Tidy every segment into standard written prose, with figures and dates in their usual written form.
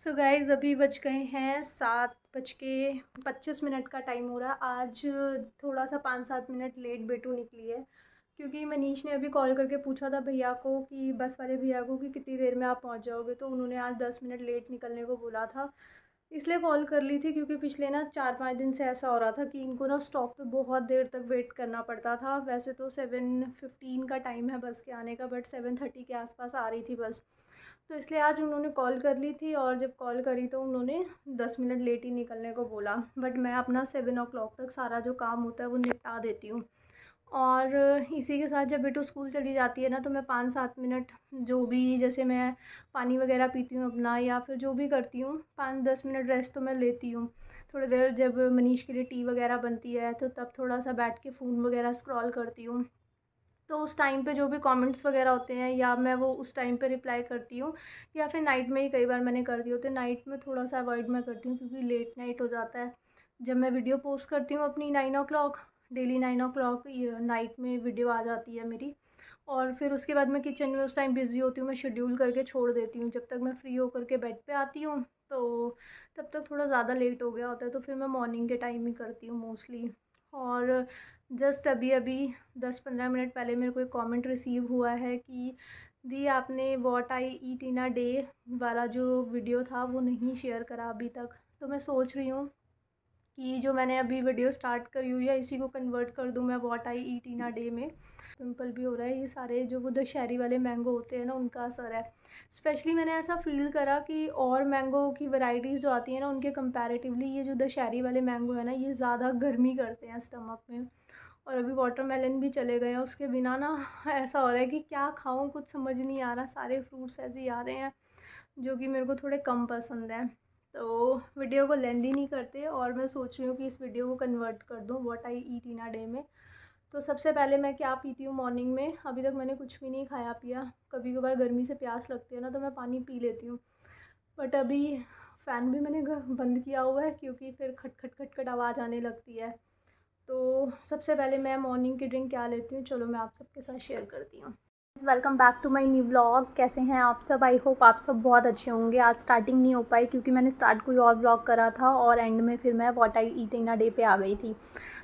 So guys अभी बज गए हैं 7:25 का टाइम हो रहा है। आज थोड़ा सा 5-7 मिनट लेट बेटू निकली है क्योंकि मनीष ने अभी कॉल करके पूछा था भैया को कि बस वाले भैया को कि कितनी देर में आप पहुंच जाओगे, तो उन्होंने आज 10 मिनट लेट निकलने को बोला था। इसलिए कॉल कर ली थी क्योंकि पिछले ना 4-5 दिन से ऐसा हो रहा था कि इनको ना स्टॉप पे बहुत देर तक वेट करना पड़ता था। वैसे तो 7:15 का टाइम है बस के आने का, बट 7:30 के आसपास आ रही थी बस। तो इसलिए आज उन्होंने कॉल कर ली थी और जब कॉल करी तो उन्होंने 10 मिनट लेट ही निकलने को बोला। बट मैं अपना 7 o'clock तक सारा जो काम होता है वो निपटा देती हूँ। और इसी के साथ जब बेटू स्कूल चली जाती है ना, तो मैं 5-7 मिनट जो भी, जैसे मैं पानी वगैरह पीती हूँ अपना या फिर जो भी करती हूँ, 5-10 मिनट रेस्ट तो मैं लेती हूँ। थोड़ी देर जब मनीष के लिए टी वगैरह बनती है तो तब थोड़ा सा बैठ के फ़ोन वगैरह स्क्रॉल करती हूँ। तो उस टाइम पे जो भी कमेंट्स वगैरह होते हैं या मैं वो उस टाइम पे रिप्लाई करती हूँ, या फिर नाइट में ही कई बार मैंने कर दी होती है। नाइट में थोड़ा सा अवॉइड मैं करती हूँ क्योंकि लेट नाइट हो जाता है। जब मैं वीडियो पोस्ट करती हूँ अपनी 9 o'clock, डेली 9 o'clock नाइट में वीडियो आ जाती है मेरी। और फिर उसके बाद मैं किचन में उस टाइम बिज़ी होती हूँ, मैं शेड्यूल करके छोड़ देती हूँ। जब तक मैं फ्री होकर के बेड पे आती हूँ तो तब तक थोड़ा ज़्यादा लेट हो गया होता है, तो फिर मैं मॉर्निंग के टाइम ही करती हूँ मोस्टली। और जस्ट अभी अभी 10-15 मिनट पहले मेरे को एक कमेंट रिसीव हुआ है कि दी आपने what I eat in a day वाला जो वीडियो था वो नहीं शेयर करा अभी तक। तो मैं सोच रही हूँ कि जो मैंने अभी वीडियो स्टार्ट करी हुई है इसी को कन्वर्ट कर दूँ मैं what I eat in a day में। पिंपल भी हो रहा है, ये सारे जो वो दशहरी वाले मैंगो होते हैं ना उनका असर है। स्पेशली मैंने ऐसा फ़ील करा कि और मैंगो की वैरायटीज़ जो आती हैं ना उनके कंपैरेटिवली ये जो दशहरी वाले मैंगो है ना ये ज़्यादा गर्मी करते हैं स्टमक में। और अभी वाटरमेलन भी चले गए हैं, उसके बिना ना ऐसा हो रहा है कि क्या खाऊं, कुछ समझ नहीं आ रहा। सारे फ्रूट्स ऐसे ही आ रहे हैं जो कि मेरे को थोड़े कम पसंद हैं। तो वीडियो को लेंदी नहीं करते और मैं सोच रही हूँ कि इस वीडियो को कन्वर्ट कर दूँ what I eat in a day में। तो सबसे पहले मैं क्या पीती हूँ मॉर्निंग में, अभी तक मैंने कुछ भी नहीं खाया पिया। कभी कभार गर्मी से प्यास लगती है ना तो मैं पानी पी लेती हूँ, बट अभी फ़ैन भी मैंने बंद किया हुआ है क्योंकि फिर खट खट खट खट आवाज़ आने लगती है। तो सबसे पहले मैं मॉर्निंग की ड्रिंक क्या लेती हूँ, चलो मैं आप सबके साथ शेयर करती हूँ। Welcome back to my new vlog. कैसे हैं आप सब? आई होप आप सब बहुत अच्छे होंगे। आज स्टार्टिंग नहीं हो पाई क्योंकि मैंने स्टार्ट कोई और व्लॉग करा था और एंड में फिर मैं what I eat in a day पे आ गई थी।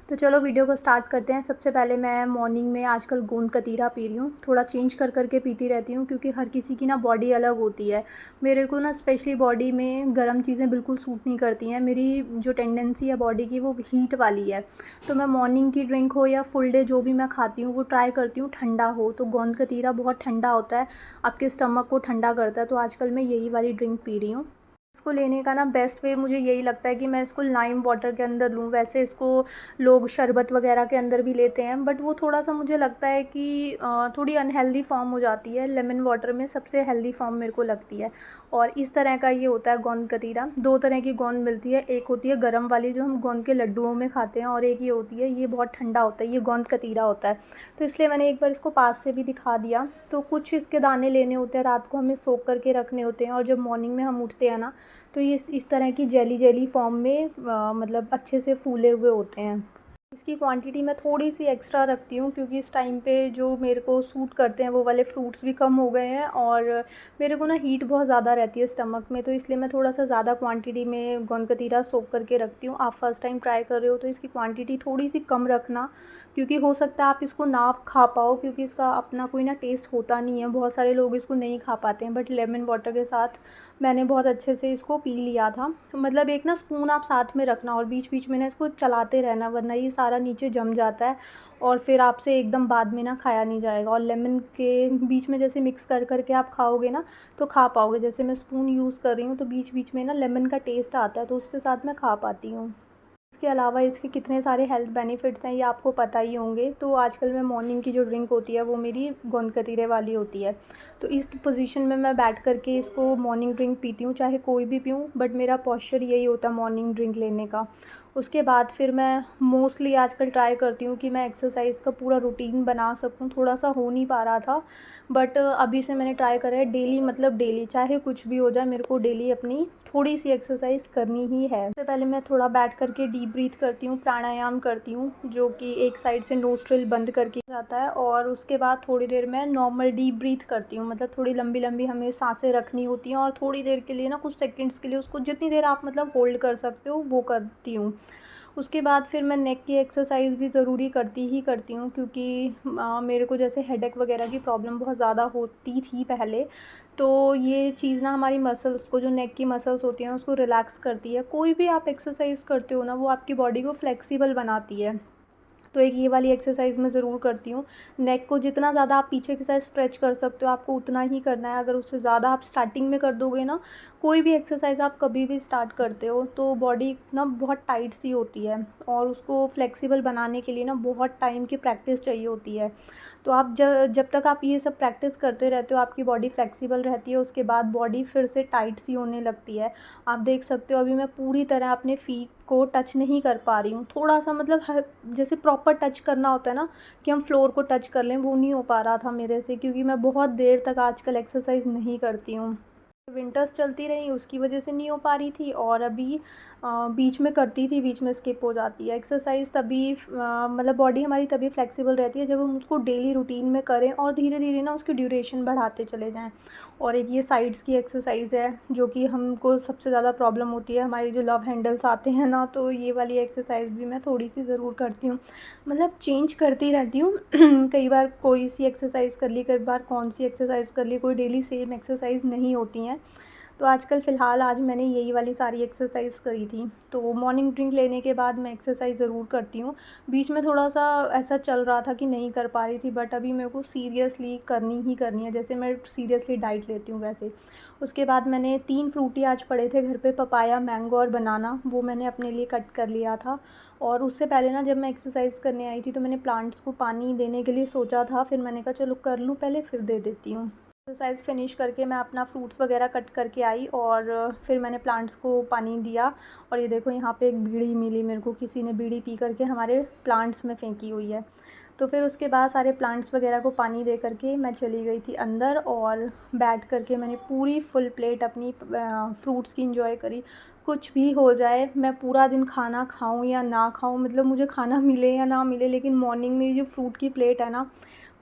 तो चलो वीडियो को स्टार्ट करते हैं। सबसे पहले मैं मॉर्निंग में आजकल गोंद कतीरा पी रही हूँ। थोड़ा चेंज कर करके पीती रहती हूँ क्योंकि हर किसी की ना बॉडी अलग होती है। मेरे को ना स्पेशली बॉडी में गर्म चीज़ें बिल्कुल सूट नहीं करती हैं। मेरी जो टेंडेंसी है बॉडी की वो हीट वाली है। तो मैं मॉर्निंग की ड्रिंक हो या फुल डे जो भी मैं खाती हूँ वो ट्राई करती हूँ ठंडा हो। तो गोंद कतीरा बहुत ठंडा होता है, आपके स्टमक को ठंडा करता है। तो आजकल मैं यही वाली ड्रिंक पी रही हूँ। इसको लेने का ना बेस्ट वे मुझे यही लगता है कि मैं इसको लाइम वाटर के अंदर लूँ। वैसे इसको लोग शरबत वगैरह के अंदर भी लेते हैं, बट वो थोड़ा सा मुझे लगता है कि थोड़ी अनहेल्दी फॉर्म हो जाती है। लेमन वाटर में सबसे हेल्दी फॉर्म मेरे को लगती है। और इस तरह का ये होता है गोंद कतीरा। दो तरह की गोंद मिलती है, एक होती है गर्म वाली जो हम गोंद के लड्डुओं में खाते हैं, और एक ये होती है, ये बहुत ठंडा होता है, ये गोंद कतीरा होता है। तो इसलिए मैंने एक बार इसको पास से भी दिखा दिया। तो कुछ इसके दाने लेने होते हैं, रात को हमें सोख करके रखने होते हैं, और जब मॉर्निंग में हम उठते हैं ना तो ये इस तरह की जेली जेली फॉर्म में मतलब अच्छे से फूले हुए होते हैं। इसकी क्वांटिटी मैं थोड़ी सी एक्स्ट्रा रखती हूँ क्योंकि इस टाइम पे जो मेरे को सूट करते हैं वो वाले फ्रूट्स भी कम हो गए हैं, और मेरे को ना हीट बहुत ज़्यादा रहती है स्टमक में। तो इसलिए मैं थोड़ा सा ज़्यादा क्वांटिटी में गोंद कतीरा सोख करके रखती हूँ। आप फर्स्ट टाइम ट्राई कर रहे हो तो इसकी क्वांटिटी थोड़ी सी कम रखना, क्योंकि हो सकता है आप इसको ना खा पाओ क्योंकि इसका अपना कोई ना टेस्ट होता नहीं है। बहुत सारे लोग इसको नहीं खा पाते हैं, बट लेमन वाटर के साथ मैंने बहुत अच्छे से इसको पी लिया था। मतलब एक ना स्पून आप साथ में रखना और बीच बीच में ना इसको चलाते रहना, वरना ये सारा नीचे जम जाता है और फिर आपसे एकदम बाद में ना खाया नहीं जाएगा। और लेमन के बीच में जैसे मिक्स कर करके आप खाओगे ना तो खा पाओगे। जैसे मैं स्पून यूज़ कर रही हूँ तो बीच बीच में ना लेमन का टेस्ट आता है, तो उसके साथ मैं खा पाती हूँ। इसके अलावा इसके कितने सारे हेल्थ बेनिफिट्स हैं ये आपको पता ही होंगे। तो आजकल मैं मॉर्निंग की जो ड्रिंक होती है वो मेरी गोंद कतीरे वाली होती है। तो इस पोजीशन में मैं बैठ करके इसको मॉर्निंग ड्रिंक पीती हूँ, चाहे कोई भी पीऊँ, बट मेरा पॉस्चर यही होता है मॉर्निंग ड्रिंक लेने का। उसके बाद फिर मैं मोस्टली आजकल ट्राई करती हूँ कि मैं एक्सरसाइज़ का पूरा रूटीन बना सकूँ। थोड़ा सा हो नहीं पा रहा था, बट अभी से मैंने ट्राई करा है डेली, मतलब डेली चाहे कुछ भी हो जाए मेरे को डेली अपनी थोड़ी सी एक्सरसाइज करनी ही है। सबसे पहले मैं थोड़ा बैठ करके डीप ब्रीथ करती हूँ, प्राणायाम करती हूँ, जो कि एक साइड से नोस्ट्रिल बंद करके जाता है। और उसके बाद थोड़ी देर मैं नॉर्मल डीप ब्रीथ करती हूँ, मतलब थोड़ी लंबी लंबी हमें सांसें रखनी होती हैं और थोड़ी देर के लिए ना, कुछ सेकंड्स के लिए उसको जितनी देर आप मतलब होल्ड कर सकते हो वो करती हूँ। उसके बाद फिर मैं नेक की एक्सरसाइज भी ज़रूरी करती ही करती हूँ, क्योंकि मेरे को जैसे हेडेक वगैरह की प्रॉब्लम बहुत ज़्यादा होती थी पहले। तो ये चीज़ ना हमारी मसल्स को, जो नेक की मसल्स होती हैं उसको रिलैक्स करती है। कोई भी आप एक्सरसाइज करते हो ना, वो आपकी बॉडी को फ्लेक्सिबल बनाती है। तो एक ये वाली एक्सरसाइज मैं ज़रूर करती हूँ। नेक को जितना ज़्यादा आप पीछे की साइड स्ट्रेच कर सकते हो, आपको उतना ही करना है। अगर उससे ज़्यादा आप स्टार्टिंग में कर दोगे ना, कोई भी एक्सरसाइज आप कभी भी स्टार्ट करते हो, तो बॉडी ना बहुत टाइट सी होती है और उसको फ्लेक्सिबल बनाने के लिए ना बहुत टाइम की प्रैक्टिस चाहिए होती है। तो आप जब तक आप ये सब प्रैक्टिस करते रहते हो, आपकी बॉडी फ्लेक्सिबल रहती है। उसके बाद बॉडी फिर से टाइट सी होने लगती है। आप देख सकते हो अभी मैं पूरी तरह अपने फीट को टच नहीं कर पा रही हूँ। थोड़ा सा मतलब जैसे प्रॉपर टच करना होता है ना, कि हम फ्लोर को टच कर लें, वो नहीं हो पा रहा था मेरे से, क्योंकि मैं बहुत देर तक आजकल एक्सरसाइज नहीं करती हूँ। विंटर्स चलती रही, उसकी वजह से नहीं हो पा रही थी। और अभी बीच में करती थी, बीच में स्किप हो जाती है एक्सरसाइज। तभी मतलब बॉडी हमारी तभी फ्लेक्सिबल रहती है जब हम उसको डेली रूटीन में करें और धीरे धीरे ना उसकी ड्यूरेशन बढ़ाते चले जाएं। और एक ये साइड्स की एक्सरसाइज है, जो कि हमको सबसे ज़्यादा प्रॉब्लम होती है, हमारी जो लव हैंडल्स आते हैं ना, तो ये वाली एक्सरसाइज भी मैं थोड़ी सी ज़रूर करती हूँ। मतलब चेंज करती रहती हूँ कई बार कोई सी एक्सरसाइज कर ली, कई बार कौन सी एक्सरसाइज कर ली, कोई डेली सेम एक्सरसाइज नहीं होती हैं। तो आजकल फ़िलहाल आज मैंने यही वाली सारी एक्सरसाइज करी थी। तो मॉर्निंग ड्रिंक लेने के बाद मैं एक्सरसाइज ज़रूर करती हूँ। बीच में थोड़ा सा ऐसा चल रहा था कि नहीं कर पा रही थी, बट अभी मेरे को सीरियसली करनी ही करनी है, जैसे मैं सीरियसली डाइट लेती हूँ वैसे। उसके बाद मैंने 3 फ्रूटी आज पड़े थे घर पे, पपाया, मैंगो और बनाना, वो मैंने अपने लिए कट कर लिया था। और उससे पहले ना, जब मैं एक्सरसाइज करने आई थी, तो मैंने प्लांट्स को पानी देने के लिए सोचा था, फिर मैंने कहा चलो कर लूँ पहले, फिर दे देती हूँ। एक्सरसाइज फ़िनिश करके मैं अपना फ्रूट्स वगैरह कट करके आई और फिर मैंने प्लांट्स को पानी दिया। और ये देखो यहाँ पे एक बीड़ी मिली मेरे को, किसी ने बीड़ी पी करके हमारे प्लांट्स में फेंकी हुई है। तो फिर उसके बाद सारे प्लांट्स वगैरह को पानी दे करके मैं चली गई थी अंदर, और बैठ करके मैंने पूरी फुल प्लेट अपनी फ्रूट्स की इंजॉय करी। कुछ भी हो जाए, मैं पूरा दिन खाना खाऊं या ना खाऊं, मतलब मुझे खाना मिले या ना मिले, लेकिन मॉर्निंग में जो फ्रूट की प्लेट है ना,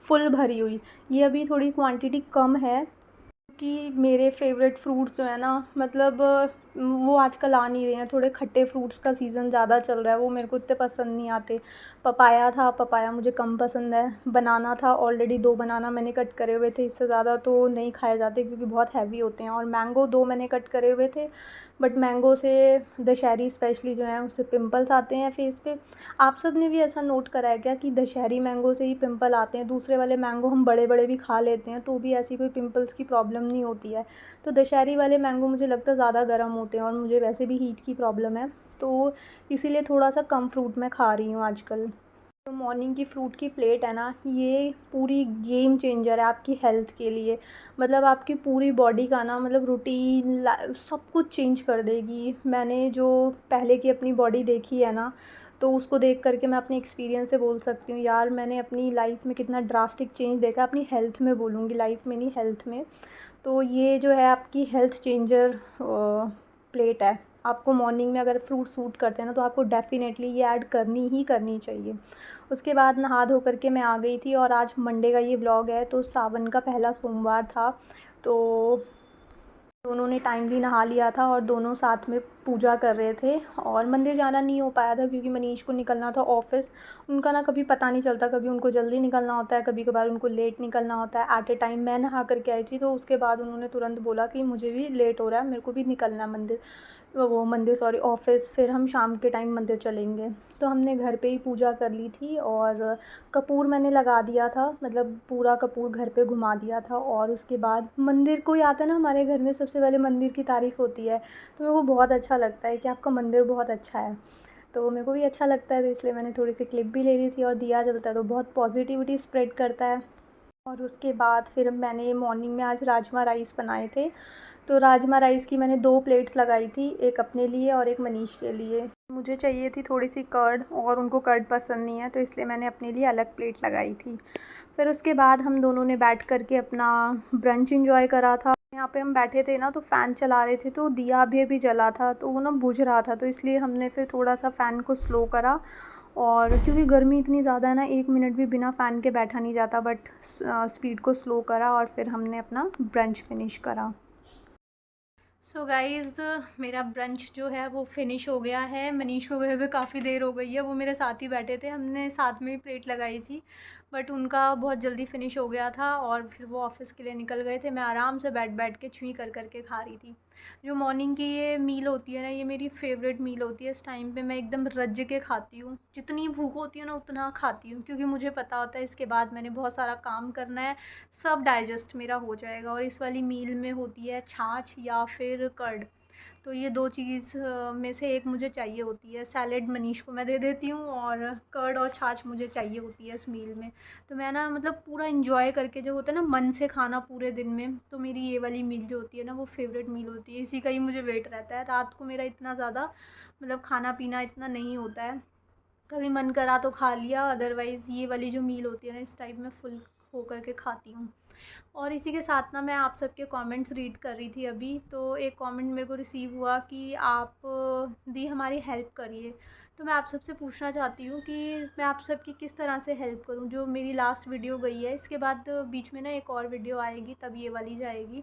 फुल भरी हुई। ये अभी थोड़ी क्वांटिटी कम है, कि मेरे फेवरेट फ्रूट्स जो है ना, मतलब वो आजकल आ नहीं रहे हैं। थोड़े खट्टे फ्रूट्स का सीज़न ज़्यादा चल रहा है, वो मेरे को इतने पसंद नहीं आते। पपाया था, पपाया मुझे कम पसंद है। बनाना था, ऑलरेडी 2 बनाना मैंने कट करे हुए थे, इससे ज़्यादा तो नहीं खाए जाते क्योंकि बहुत हैवी होते हैं। और मैंगो 2 मैंने कट करे हुए थे, बट मैंगो से, दशहरी स्पेशली जो है, उससे पिंपल्स आते हैं फेस पे। आप सब ने भी ऐसा नोट करा है क्या कि दशहरी मैंगो से ही पिंपल आते हैं? दूसरे वाले मैंगो हम बड़े बड़े भी खा लेते हैं तो भी ऐसी कोई पिंपल्स की प्रॉब्लम नहीं होती है। तो दशहरी वाले मैंगो मुझे लगता है ज़्यादा गर्म होते हैं, और मुझे वैसे भी हीट की प्रॉब्लम है, तो इसीलिए थोड़ा सा कम फ्रूट मैं खा रही हूँ आजकल। जो मॉर्निंग की फ्रूट की प्लेट है ना, ये पूरी गेम चेंजर है आपकी हेल्थ के लिए। मतलब आपकी पूरी बॉडी का ना, मतलब रूटीन सब कुछ चेंज कर देगी। मैंने जो पहले की अपनी बॉडी देखी है ना, तो उसको देख करके मैं अपने एक्सपीरियंस से बोल सकती हूँ, यार मैंने अपनी लाइफ में कितना ड्रास्टिक चेंज देखा। अपनी हेल्थ में बोलूँगी, लाइफ में नहीं, हेल्थ में। तो ये जो है आपकी हेल्थ चेंजर प्लेट है। आपको मॉर्निंग में अगर फ्रूट सूट करते हैं ना, तो आपको डेफ़िनेटली ये ऐड करनी ही करनी चाहिए। उसके बाद नहा धो करके मैं आ गई थी, और आज मंडे का ये व्लॉग है, तो सावन का पहला सोमवार था। तो दोनों ने टाइमली नहा लिया था और दोनों साथ में पूजा कर रहे थे। और मंदिर जाना नहीं हो पाया था क्योंकि मनीष को निकलना था ऑफ़िस। उनका ना कभी पता नहीं चलता, कभी उनको जल्दी निकलना होता है, कभी कभार उनको लेट निकलना होता है। एट ए टाइम मैं नहा करके आई थी, तो उसके बाद उन्होंने तुरंत बोला कि मुझे भी लेट हो रहा है, मेरे को भी निकलना है मंदिर, वो मंदिर सॉरी ऑफ़िस, फिर हम शाम के टाइम मंदिर चलेंगे। तो हमने घर पे ही पूजा कर ली थी, और कपूर मैंने लगा दिया था, मतलब पूरा कपूर घर पे घुमा दिया था। और उसके बाद मंदिर कोई आता है ना हमारे घर में, सबसे पहले मंदिर की तारीफ़ होती है। तो मेरे को बहुत अच्छा लगता है कि आपका मंदिर बहुत अच्छा है। तो मेरे को भी अच्छा लगता है, तो इसलिए मैंने थोड़ी सी क्लिप भी ले ली थी। और दिया जलता है तो बहुत पॉजिटिविटी स्प्रेड करता है। और उसके बाद फिर मैंने मॉर्निंग में आज राजमा राइस बनाए थे। तो राजमा राइस की मैंने 2 प्लेट्स लगाई थी, एक अपने लिए और एक मनीष के लिए। मुझे चाहिए थी थोड़ी सी कर्ड, और उनको कर्ड पसंद नहीं है, तो इसलिए मैंने अपने लिए अलग प्लेट लगाई थी। फिर उसके बाद हम दोनों ने बैठ कर के अपना ब्रंच एंजॉय करा था। यहाँ पे हम बैठे थे ना, तो फ़ैन चला रहे थे, तो दिया भी अभी जला था, तो वो ना बुझ रहा था, तो इसलिए हमने फिर थोड़ा सा फ़ैन को स्लो करा और क्योंकि गर्मी इतनी ज़्यादा है ना, 1 मिनट भी बिना फ़ैन के बैठा नहीं जाता, बट स्पीड को स्लो करा और फिर हमने अपना ब्रंच फ़िनिश करा। सो गाइज़, मेरा ब्रंच जो है वो फ़िनिश हो गया है। मनीष को गए हुए काफ़ी देर हो गई है, वो मेरे साथ ही बैठे थे, हमने साथ में ही प्लेट लगाई थी, बट उनका बहुत जल्दी फ़िनिश हो गया था और फिर वो ऑफ़िस के लिए निकल गए थे। मैं आराम से बैठ बैठ के छुई कर के खा रही थी। जो मॉर्निंग की ये मील होती है ना, ये मेरी फ़ेवरेट मील होती है। इस टाइम पे मैं एकदम रज के खाती हूँ, जितनी भूख होती है ना उतना खाती हूँ, क्योंकि मुझे पता होता है इसके बाद मैंने बहुत सारा काम करना है, सब डाइजेस्ट मेरा हो जाएगा। और इस वाली मील में होती है छाछ या फिर कर्ड, तो ये 2 चीज़ में से एक मुझे चाहिए होती है। सैलेड मनीष को मैं दे देती हूँ और कर्ड और छाछ मुझे चाहिए होती है इस मील में। तो मैं ना मतलब पूरा एन्जॉय करके, जो होता है ना मन से खाना पूरे दिन में, तो मेरी ये वाली मील जो होती है ना वो फ़ेवरेट मील होती है। इसी का ही मुझे वेट रहता है। रात को मेरा इतना ज़्यादा मतलब खाना पीना इतना नहीं होता है, कभी मन करा तो खा लिया, अदरवाइज़ ये वाली जो मील होती है ना, इस टाइप में फुल हो कर के खाती हूँ। और इसी के साथ ना मैं आप सबके कमेंट्स रीड कर रही थी अभी, तो एक कमेंट मेरे को रिसीव हुआ कि आप दी हमारी हेल्प करिए। तो मैं आप सबसे पूछना चाहती हूँ कि मैं आप सबकी किस तरह से हेल्प करूँ। जो मेरी लास्ट वीडियो गई है, इसके बाद बीच में ना एक और वीडियो आएगी, तब ये वाली जाएगी।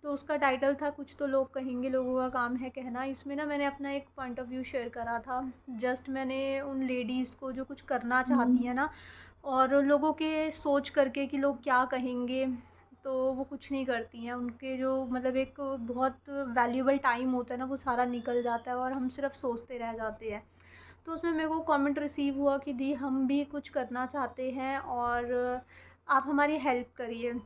तो उसका टाइटल था कुछ तो लोग कहेंगे, लोगों का काम है कहना। इसमें ना मैंने अपना एक पॉइंट ऑफ व्यू शेयर करा था। जस्ट मैंने उन लेडीज़ को जो कुछ करना चाहती हैं ना, और लोगों के सोच करके कि लोग क्या कहेंगे, तो वो कुछ नहीं करती हैं। उनके जो मतलब एक बहुत वैल्यूएबल टाइम होता है ना, वो सारा निकल जाता है और हम सिर्फ सोचते रह जाते हैं। तो उसमें मेरे को कमेंट रिसीव हुआ कि दी हम भी कुछ करना चाहते हैं और आप हमारी हेल्प करिए।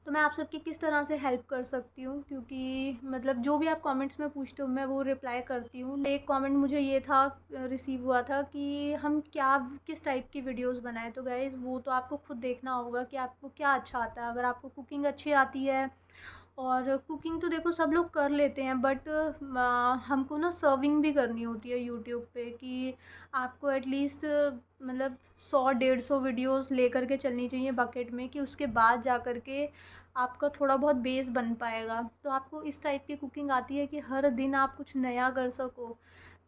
तो मैं आप सबकी किस तरह से हेल्प कर सकती हूँ, क्योंकि मतलब जो भी आप कमेंट्स में पूछते हो मैं वो रिप्लाई करती हूँ। एक कमेंट मुझे ये था रिसीव हुआ था कि हम क्या किस टाइप की वीडियोस बनाएं। तो गाइज़ वो तो आपको खुद देखना होगा कि आपको क्या अच्छा आता है। अगर आपको कुकिंग अच्छी आती है, और कुकिंग तो देखो सब लोग कर लेते हैं, बट हमको ना सर्विंग भी करनी होती है यूट्यूब पे, कि आपको एटलीस्ट मतलब 100-150 वीडियोस लेकर के चलनी चाहिए बकेट में, कि उसके बाद जा कर के आपका थोड़ा बहुत बेस बन पाएगा। तो आपको इस टाइप की कुकिंग आती है कि हर दिन आप कुछ नया कर सको।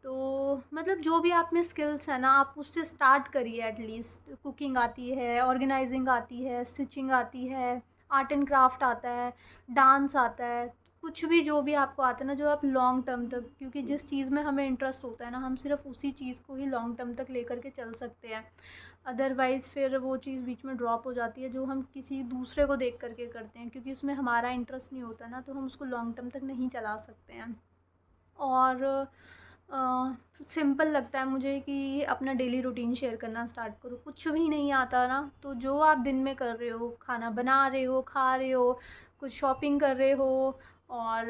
तो मतलब जो भी आप में स्किल्स हैं ना, आप उससे स्टार्ट करिए। एटलीस्ट कुकिंग आती है, ऑर्गेनाइजिंग आती है, स्टिचिंग आती है, आर्ट एंड क्राफ्ट आता है, डांस आता है, कुछ भी जो भी आपको आता है ना, जो आप लॉन्ग टर्म तक, क्योंकि जिस चीज़ में हमें इंटरेस्ट होता है ना, हम सिर्फ उसी चीज़ को ही लॉन्ग टर्म तक लेकर के चल सकते हैं। अदरवाइज़ फिर वो चीज़ बीच में ड्रॉप हो जाती है, जो हम किसी दूसरे को देख करके करते हैं, क्योंकि उसमें हमारा इंटरेस्ट नहीं होता ना, तो हम उसको लॉन्ग टर्म तक नहीं चला सकते हैं। और सिंपल लगता है मुझे कि अपना डेली रूटीन शेयर करना स्टार्ट करो। कुछ भी नहीं आता ना, तो जो आप दिन में कर रहे हो, खाना बना रहे हो, खा रहे हो, कुछ शॉपिंग कर रहे हो, और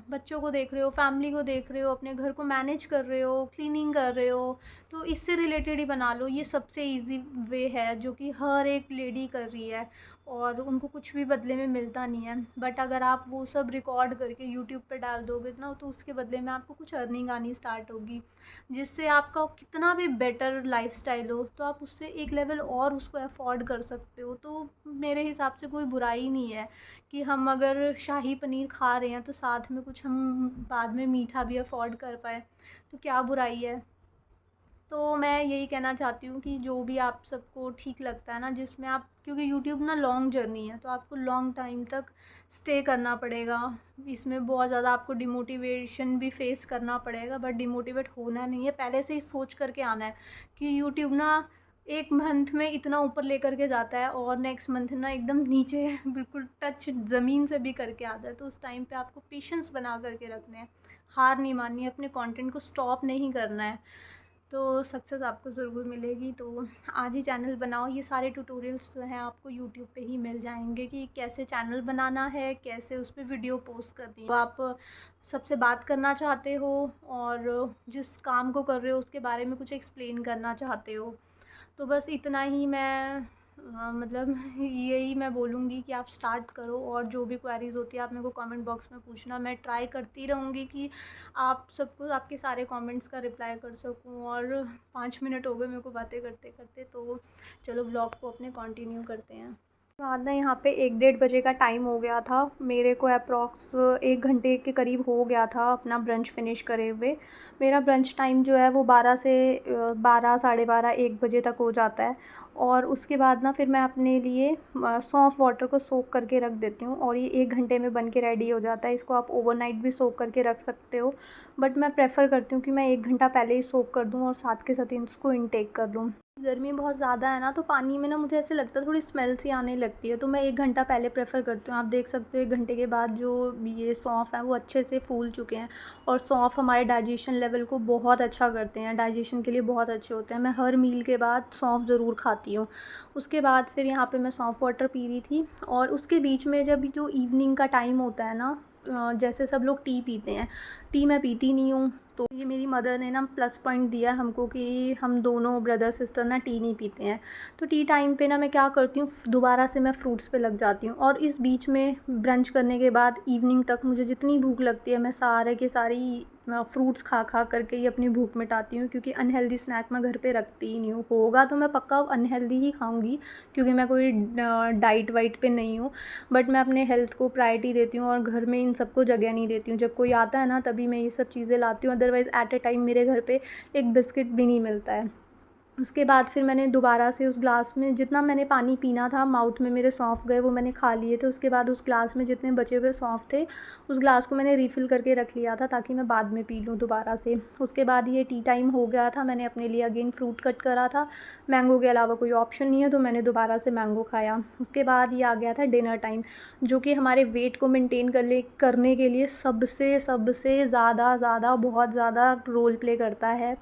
बच्चों को देख रहे हो, फैमिली को देख रहे हो, अपने घर को मैनेज कर रहे हो, क्लीनिंग कर रहे हो, तो इससे रिलेटेड ही बना लो। ये सबसे ईज़ी वे है जो कि हर एक लेडी कर रही है, और उनको कुछ भी बदले में मिलता नहीं है। बट अगर आप वो सब रिकॉर्ड करके यूट्यूब पे डाल दोगे ना, तो उसके बदले में आपको कुछ अर्निंग आनी स्टार्ट होगी, जिससे आपका कितना भी बेटर लाइफस्टाइल हो, तो आप उससे एक लेवल और उसको अफोर्ड कर सकते हो। तो मेरे हिसाब से कोई बुराई नहीं है कि हम अगर शाही पनीर खा रहे हैं तो साथ में कुछ हम बाद में मीठा भी अफोर्ड कर पाए, तो क्या बुराई है। तो मैं यही कहना चाहती हूँ कि जो भी आप सबको ठीक लगता है ना, जिसमें आप, क्योंकि यूट्यूब ना लॉन्ग जर्नी है, तो आपको लॉन्ग टाइम तक स्टे करना पड़ेगा। इसमें बहुत ज़्यादा आपको डिमोटिवेशन भी फेस करना पड़ेगा, बट डिमोटिवेट होना नहीं है, पहले से ही सोच करके आना है कि यूट्यूब ना एक मंथ में इतना ऊपर लेकर के जाता है और नेक्स्ट मंथ ना एकदम नीचे बिल्कुल टच ज़मीन से भी करके आता है। तो उस टाइम पे आपको पेशेंस बना करके रखना है, हार नहीं माननी है, अपने कंटेंट को स्टॉप नहीं करना है, तो सक्सेस आपको ज़रूर मिलेगी। तो आज ही चैनल बनाओ। ये सारे ट्यूटोरियल्स जो हैं आपको यूट्यूब पे ही मिल जाएंगे कि कैसे चैनल बनाना है, कैसे उस पर वीडियो पोस्ट करनी है। तो आप सबसे बात करना चाहते हो और जिस काम को कर रहे हो उसके बारे में कुछ एक्सप्लेन करना चाहते हो, तो बस इतना ही मैं मतलब यही मैं बोलूँगी कि आप स्टार्ट करो। और जो भी क्वेरीज़ होती है आप मेरे को कमेंट बॉक्स में पूछना, मैं ट्राई करती रहूँगी कि आप सबको आपके सारे कमेंट्स का रिप्लाई कर सकूँ। और 5 मिनट हो गए मेरे को बातें करते करते, तो चलो व्लॉग को अपने कंटिन्यू करते हैं। बाद ना यहाँ पे 1 डेढ़ बजे का टाइम हो गया था। मेरे को अप्रॉक्स 1 घंटे के करीब हो गया था अपना ब्रंच फ़िनिश करे हुए। मेरा ब्रंच टाइम जो है वो 12 से 12 साढ़े 12 1 बजे तक हो जाता है। और उसके बाद ना फिर मैं अपने लिए सौंफ वाटर को सोक करके रख देती हूँ और ये 1 घंटे में बन के रेडी हो जाता है। इसको आप ओवरनाइट भी सोक करके रख सकते हो, बट मैं प्रेफ़र करती हूँ कि मैं 1 घंटा पहले ही सोक कर दूँ और साथ के साथ इसको इनटेक कर लूँ। गर्मी बहुत ज़्यादा है ना, तो पानी में ना मुझे ऐसे लगता है थोड़ी स्मेल सी आने लगती है, तो मैं 1 घंटा पहले प्रेफ़र करती हूँ। आप देख सकते हो 1 घंटे के बाद जो ये सौंफ है वो अच्छे से फूल चुके हैं। और सौंफ हमारे डाइजेशन लेवल को बहुत अच्छा करते हैं, डाइजेशन के लिए बहुत अच्छे होते हैं। मैं हर मील के बाद सौंफ ज़रूर खाती हूँ। उसके बाद फिर यहाँ पे मैं सौंफ वाटर पी रही थी, और उसके बीच में जब जो इवनिंग का टाइम होता है ना, जैसे सब लोग टी पीते हैं, टी मैं पीती नहीं हूँ। तो ये मेरी मदर ने ना प्लस पॉइंट दिया है हमको कि हम दोनों ब्रदर सिस्टर ना टी नहीं पीते हैं। तो टी टाइम पे ना मैं क्या करती हूँ, दोबारा से मैं फ्रूट्स पे लग जाती हूँ, और इस बीच में ब्रंच करने के बाद इवनिंग तक मुझे जितनी भूख लगती है मैं सारे के सारी फ्रूट्स खा खा करके ही अपनी भूख मिटाती हूँ, क्योंकि अनहेल्दी स्नैक मैं घर पे रखती ही नहीं हूँ। होगा तो मैं पक्का अनहेल्दी ही खाऊंगी, क्योंकि मैं कोई डाइट वाइट पे नहीं हूँ, बट मैं अपने हेल्थ को प्रायोरिटी देती हूँ और घर में इन सबको जगह नहीं देती हूँ। जब कोई आता है ना तभी मैं ये सब चीज़ें लाती हूँ, अदरवाइज़ एट ए टाइम मेरे घर पे एक बिस्किट भी नहीं मिलता है। उसके बाद फिर मैंने दोबारा से उस ग्लास में जितना मैंने पानी पीना था, माउथ में मेरे सौंफ गए वो मैंने खा लिए थे। उसके बाद उस ग्लास में जितने बचे हुए सौंफ थे, उस ग्लास को मैंने रीफ़िल करके रख लिया था ताकि मैं बाद में पी लूँ दोबारा से। उसके बाद ये टी टाइम हो गया था, मैंने अपने लिए अगेन फ्रूट कट करा था। मैंगो के अलावा कोई ऑप्शन नहीं है, तो मैंने दोबारा से मैंगो खाया। उसके बाद ये आ गया था डिनर टाइम, जो कि हमारे वेट को मेंटेन करने के लिए सबसे सबसे ज़्यादा बहुत ज़्यादा रोल प्ले करता है।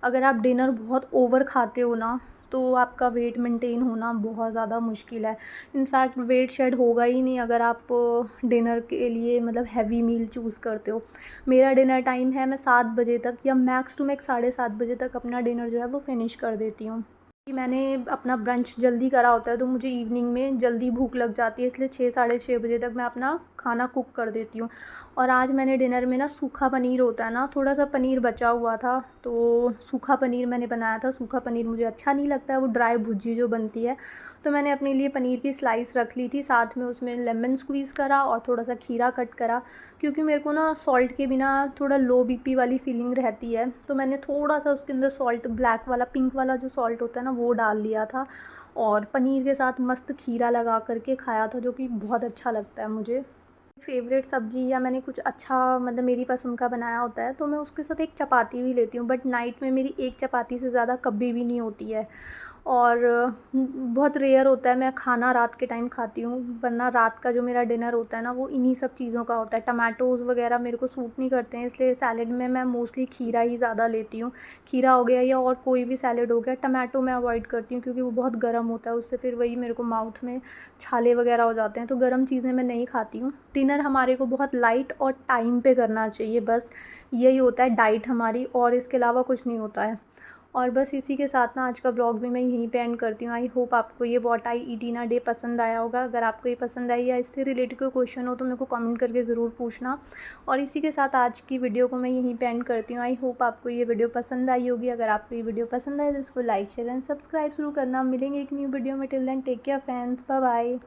अगर आप डिनर बहुत ओवर खाते हो ना, तो आपका वेट मेंटेन होना बहुत ज़्यादा मुश्किल है। इनफैक्ट वेट शेड होगा ही नहीं अगर आप डिनर के लिए मतलब हैवी मील चूज़ करते हो। मेरा डिनर टाइम है, मैं 7 बजे तक या मैक्स टू मैक्स 7:30 बजे तक अपना डिनर जो है वो फ़िनिश कर देती हूँ। कि मैंने अपना ब्रंच जल्दी करा होता है, तो मुझे इवनिंग में जल्दी भूख लग जाती है, इसलिए 6 साढ़े 6 बजे तक मैं अपना खाना कुक कर देती हूँ। और आज मैंने डिनर में ना सूखा पनीर होता है ना, थोड़ा सा पनीर बचा हुआ था, तो सूखा पनीर मैंने बनाया था। सूखा पनीर मुझे अच्छा नहीं लगता है, वो ड्राई भुर्जी जो बनती है। तो मैंने अपने लिए पनीर की स्लाइस रख ली थी, साथ में उसमें लेमन स्क्वीज़ करा और थोड़ा सा खीरा कट करा, क्योंकि मेरे को ना सॉल्ट के बिना थोड़ा लो बीपी वाली फीलिंग रहती है। तो मैंने थोड़ा सा उसके अंदर सॉल्ट, ब्लैक वाला, पिंक वाला जो सॉल्ट होता है ना, वो डाल लिया था, और पनीर के साथ मस्त खीरा लगा करके खाया था, जो कि बहुत अच्छा लगता है मुझे। फेवरेट सब्ज़ी या मैंने कुछ अच्छा मतलब मेरी पसंद का बनाया होता है, तो मैं उसके साथ एक चपाती भी लेती हूँ, बट नाइट में मेरी एक चपाती से ज़्यादा कभी भी नहीं होती है। और बहुत रेयर होता है मैं खाना रात के टाइम खाती हूँ, वरना रात का जो मेरा डिनर होता है ना, वो इन्हीं सब चीज़ों का होता है। टमाटोज़ वगैरह मेरे को सूट नहीं करते हैं, इसलिए सैलेड में मैं मोस्टली खीरा ही ज़्यादा लेती हूँ। खीरा हो गया या और कोई भी सैलेड हो गया। टमाटो मैं अवॉइड करती हूँ, क्योंकि वो बहुत गर्म होता है, उससे फिर वही मेरे को माउथ में छाले वगैरह हो जाते हैं, तो गर्म चीज़ें मैं नहीं खाती हूँ। डिनर हमारे को बहुत लाइट और टाइम पे करना चाहिए, बस यही होता है डाइट हमारी, और इसके अलावा कुछ नहीं होता है। और बस इसी के साथ ना आज का व्लॉग भी मैं यहीं पे एंड करती हूँ। आई होप आपको ये what I eat in a day पसंद आया होगा। अगर आपको ये पसंद आई या इससे रिलेटेड कोई क्वेश्चन हो तो मेरे को कमेंट करके ज़रूर पूछना। और इसी के साथ आज की वीडियो को मैं यहीं पे एंड करती हूँ। आई होप आपको ये वीडियो पसंद आई होगी। अगर आपको ये वीडियो पसंद आए तो इसको लाइक शेयर एंड सब्सक्राइब ज़रूर करना। मिलेंगे एक न्यू वीडियो में। Till then take care friends, bye bye.